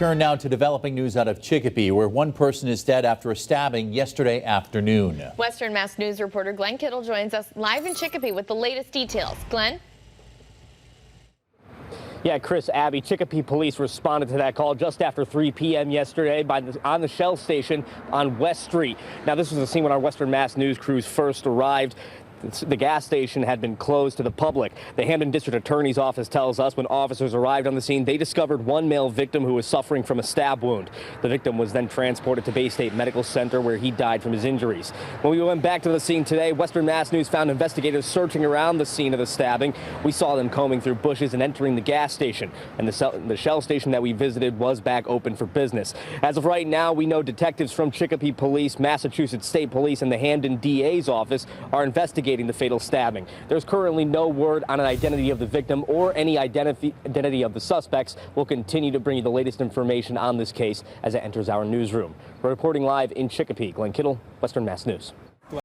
Turn now to developing news out of Chicopee, where one person is dead after a stabbing yesterday afternoon. Western Mass News reporter Glenn Kittle joins us live in Chicopee with the latest details. Glenn? Yeah, Chris, Abby, Chicopee police responded to that call just after 3 p.m. yesterday on the Shell station on West Street. Now, this was the scene when our Western Mass News crews first arrived. The gas station had been closed to the public. The Hampden District Attorney's Office tells us when officers arrived on the scene, they discovered one male victim who was suffering from a stab wound. The victim was then transported to Bay State Medical Center, where he died from his injuries. When we went back to the scene today, Western Mass News found investigators searching around the scene of the stabbing. We saw them combing through bushes and entering the gas station. And the Shell station that we visited was back open for business. As of right now, we know detectives from Chicopee Police, Massachusetts State Police, and the Hampden DA's office are investigating the fatal stabbing. There's currently no word on an identity of the victim or any identity of the suspects. We'll continue to bring you the latest information on this case as it enters our newsroom. We're reporting live in Chicopee. Glenn Kittle, Western Mass News.